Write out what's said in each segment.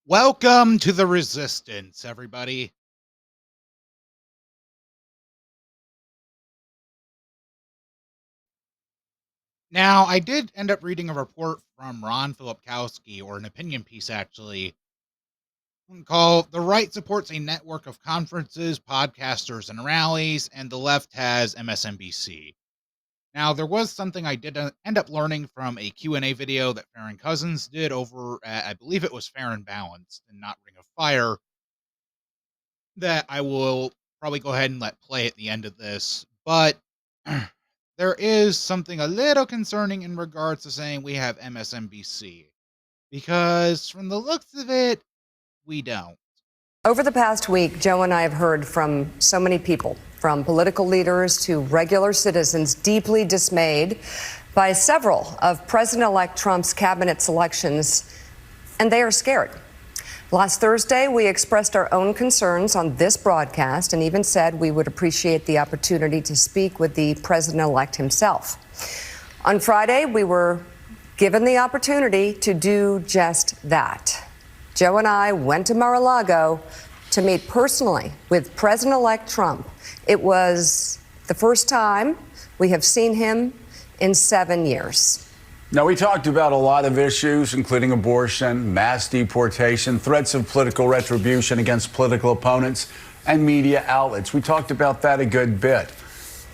Welcome to the Resistance, everybody. Now, I did end up reading a report from Ron Filipkowski, or an opinion piece actually, called The Right Supports a Network of Conferences, Podcasters, and Rallies, and the Left has MSNBC. Now, there was something I did end up learning from a Q&A video that Farron Cousins did over at, I believe it was Fair and Balanced and not Ring of Fire, that I will probably go ahead and let play at the end of this. But there is something a little concerning in regards to saying we have MSNBC, because from the looks of it, we don't. Over the past week, Joe and I have heard from so many people, from political leaders to regular citizens, deeply dismayed by several of President-elect Trump's cabinet selections, and they are scared. Last Thursday, we expressed our own concerns on this broadcast and even said we would appreciate the opportunity to speak with the president-elect himself. On Friday, we were given the opportunity to do just that. Joe and I went to Mar-a-Lago to meet personally with President-elect Trump. It was the first time we have seen him in 7 years. Now, we talked about a lot of issues, including abortion, mass deportation, threats of political retribution against political opponents, and media outlets. We talked about that a good bit.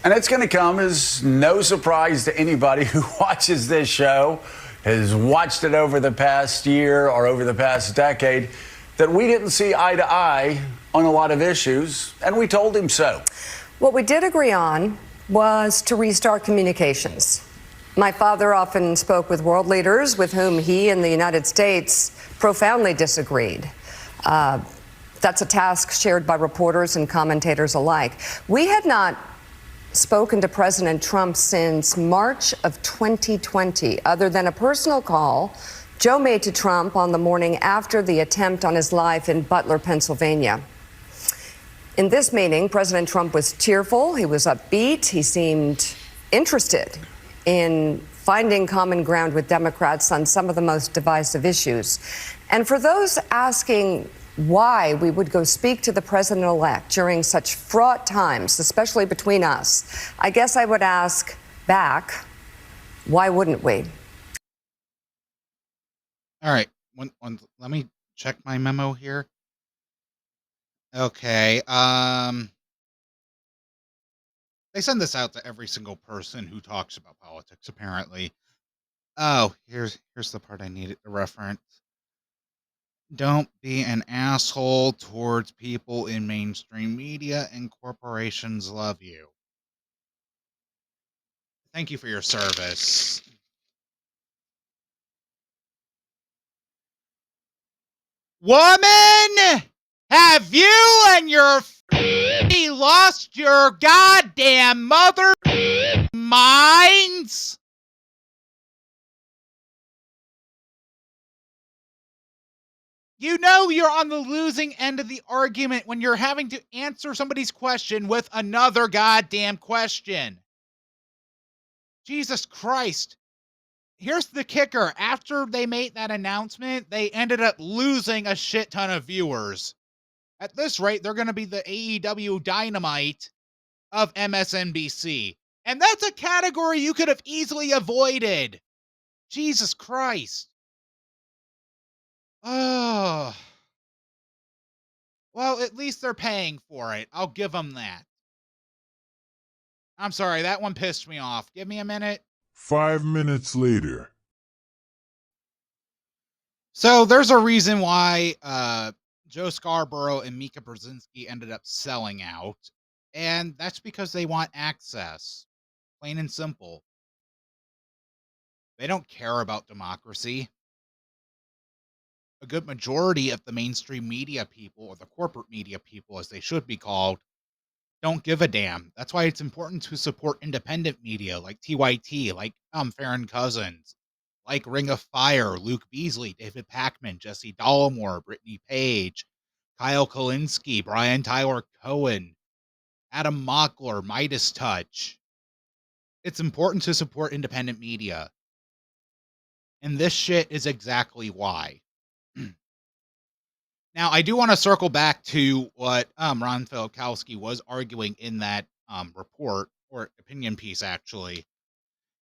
And it's going to come as no surprise to anybody who watches this show, has watched it over the past year or over the past decade, that we didn't see eye to eye on a lot of issues, and we told him so. What we did agree on was to restart communications. My father often spoke with world leaders with whom he and the United States profoundly disagreed. That's a task shared by reporters and commentators alike. We had not spoken to President Trump since March of 2020, other than a personal call Joe made to Trump on the morning after the attempt on his life in Butler, Pennsylvania. In this meeting, President Trump was cheerful, he was upbeat, he seemed interested in finding common ground with Democrats on some of the most divisive issues. And for those asking why we would go speak to the president-elect during such fraught times, especially between us, I guess I would ask back, why wouldn't we? All right, let me check my memo here. Okay, they send this out to every single person who talks about politics, apparently. Oh, here's the part I needed to reference. Don't be an asshole towards people in mainstream media, and corporations love you. Thank you for your service. Woman, have you and your lost your goddamn mother minds? You know you're on the losing end of the argument when you're having to answer somebody's question with another goddamn question. Jesus Christ. Here's the kicker. After they made that announcement, they ended up losing a shit ton of viewers. At this rate, they're going to be the AEW Dynamite of MSNBC. And that's a category you could have easily avoided. Jesus Christ. Oh. Well, at least they're paying for it. I'll give them that. I'm sorry, that one pissed me off. Give me a minute. 5 minutes later. So there's a reason why Joe Scarborough and Mika Brzezinski ended up selling out. And that's because they want access. Plain and simple. They don't care about democracy. A good majority of the mainstream media people, or the corporate media people as they should be called, don't give a damn. That's why it's important to support independent media like TYT, like Farron Cousins, like Ring of Fire, Luke Beasley, David Pakman, Jesse Dollemore, Brittany Page, Kyle Kalinske, Brian Tyler Cohen, Adam Mockler, Midas Touch. It's important to support independent media. And this shit is exactly why. Now, I do want to circle back to what Ron Felkowski was arguing in that report or opinion piece, actually.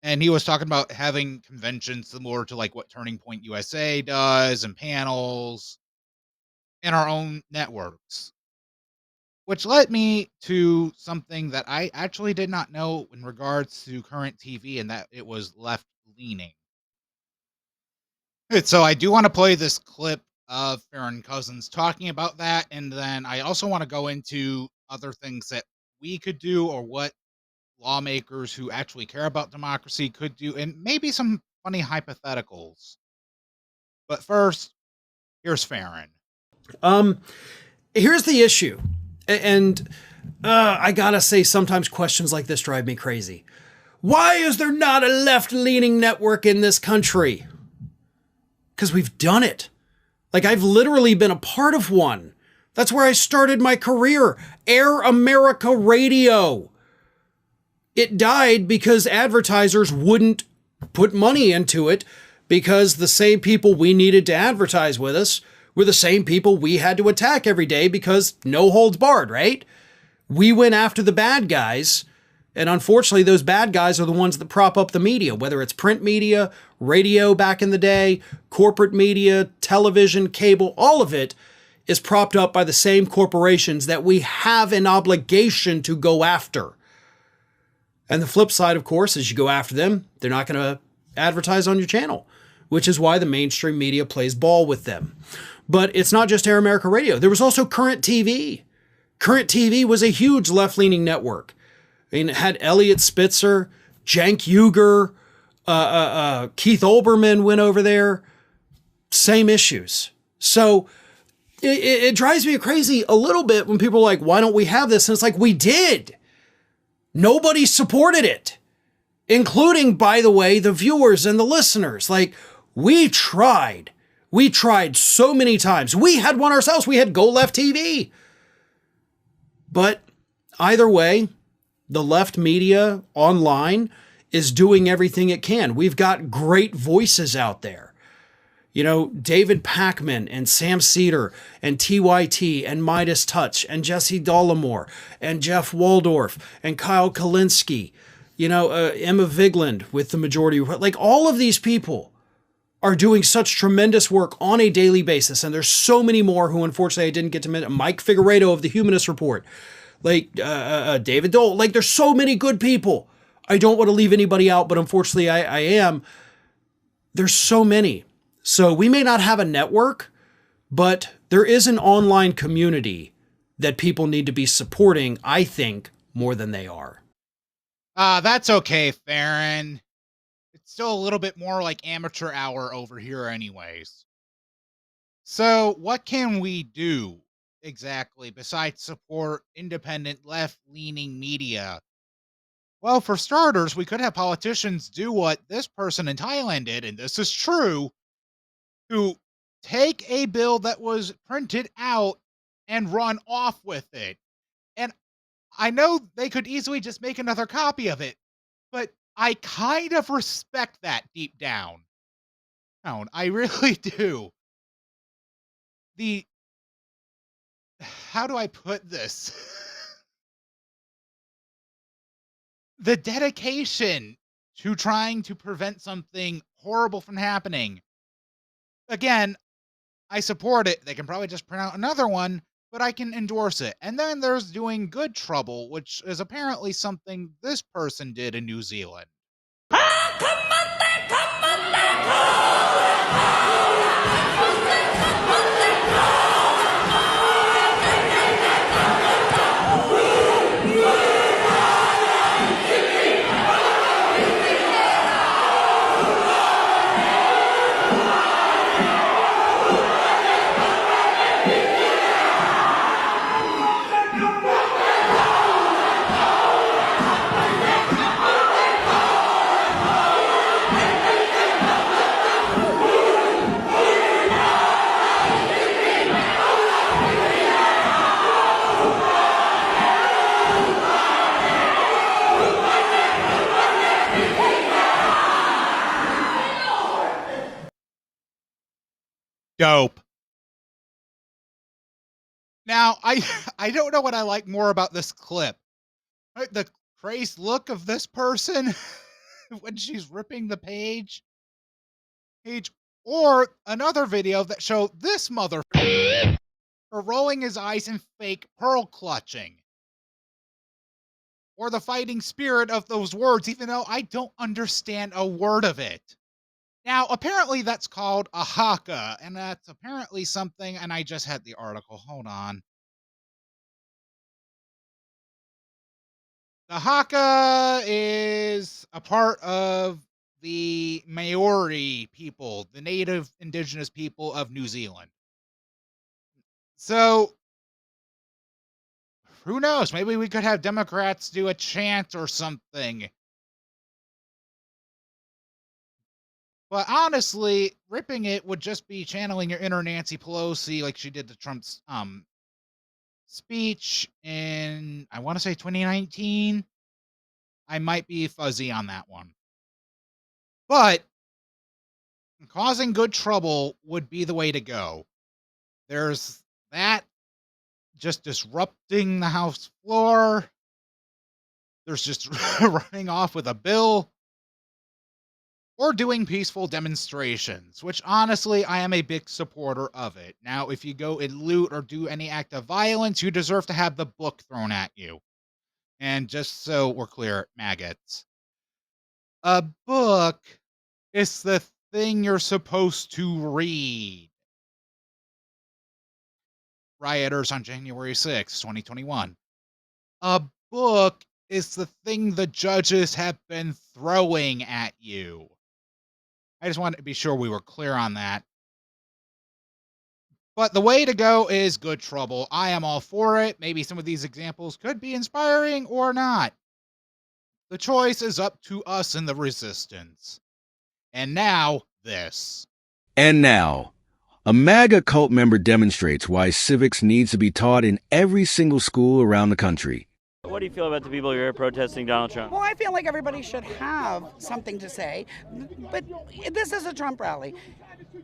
And he was talking about having conventions similar to like what Turning Point USA does and panels and our own networks, which led me to something that I actually did not know in regards to current TV, and that it was left leaning. So I do want to play this clip of Farron Cousins talking about that, and then I also want to go into other things that we could do or what lawmakers who actually care about democracy could do, and maybe some funny hypotheticals. But first, here's Farron. Here's the issue. And I gotta say, sometimes questions like this drive me crazy. Why is there not a left-leaning network in this country? Because we've done it. Like, I've literally been a part of one. That's where I started my career. Air America Radio. It died because advertisers wouldn't put money into it, because the same people we needed to advertise with us were the same people we had to attack every day, because no holds barred, right? We went after the bad guys, and unfortunately those bad guys are the ones that prop up the media, whether it's print media, radio back in the day, corporate media, television, cable, all of it is propped up by the same corporations that we have an obligation to go after. And the flip side, of course, is you go after them, they're not going to advertise on your channel, which is why the mainstream media plays ball with them. But it's not just Air America Radio. There was also Current TV. Current TV was a huge left-leaning network. I mean, it had Elliot Spitzer, Cenk Uygur, Keith Olbermann went over there. Same issues. So it drives me crazy a little bit when people are like, why don't we have this? And it's like, we did. Nobody supported it, including, by the way, the viewers and the listeners. Like, we tried. We tried so many times. We had one ourselves. We had Go Left TV. But either way, the left media online is doing everything it can. We've got great voices out there. You know, David Pakman and Sam Cedar and TYT and Midas Touch and Jesse Dollamore and Jeff Waldorf and Kyle Kalinske, you know, Emma Vigland with the Majority Report. Like, all of these people are doing such tremendous work on a daily basis. And there's so many more who, unfortunately, I didn't get to mention. Mike Figueredo of the Humanist Report, like David Dole. Like, there's so many good people. I don't want to leave anybody out, but unfortunately I am. There's so many. So we may not have a network, but there is an online community that people need to be supporting, I think, more than they are. That's okay, Farron. It's still a little bit more like amateur hour over here anyways. So what can we do exactly besides support independent left-leaning media? Well, for starters, we could have politicians do what this person in Thailand did, and this is true, who take a bill that was printed out and run off with it. And I know they could easily just make another copy of it, but I kind of respect that deep down. I really do. How do I put this? The dedication to trying to prevent something horrible from happening. Again, I support it. They can probably just print out another one, but I can endorse it. And then there's doing good trouble, which is apparently something this person did in New Zealand. Dope. Now, I don't know what I like more about this clip. Right, the crazed look of this person when she's ripping the page, or another video that showed this mother rolling his eyes in fake pearl clutching. Or the fighting spirit of those words, even though I don't understand a word of it. Now, apparently that's called a haka, and that's apparently something, and I just had the article. Hold on. The haka is a part of the Maori people, the native indigenous people of New Zealand. So, who knows? Maybe we could have Democrats do a chant or something. But honestly, ripping it would just be channeling your inner Nancy Pelosi like she did to Trump's speech in, I want to say 2019. I might be fuzzy on that one. But causing good trouble would be the way to go. There's that, just disrupting the House floor. There's just running off with a bill. Or doing peaceful demonstrations, which honestly, I am a big supporter of it. Now, if you go and loot or do any act of violence, you deserve to have the book thrown at you. And just so we're clear, maggots. A book is the thing you're supposed to read. Rioters on January 6, 2021. A book is the thing the judges have been throwing at you. I just wanted to be sure we were clear on that. But the way to go is good trouble. I am all for it. Maybe some of these examples could be inspiring or not. The choice is up to us in the resistance. And now, this. And now, a MAGA cult member demonstrates why civics needs to be taught in every single school around the country. What do you feel about the people here protesting Donald Trump? Well, I feel like everybody should have something to say, but this is a Trump rally.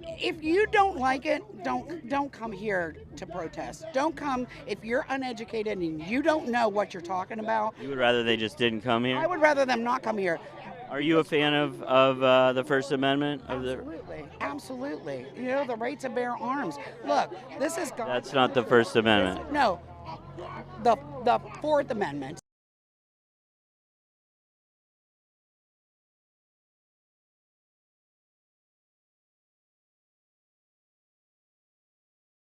If you don't like it, don't come here to protest. Don't come if you're uneducated and you don't know what you're talking about. You would rather they just didn't come here? I would rather them not come here. Are you a fan of the First Amendment? Absolutely. You know, the right to bear arms. Look, this is God. That's not the First Amendment. No, the Fourth Amendment.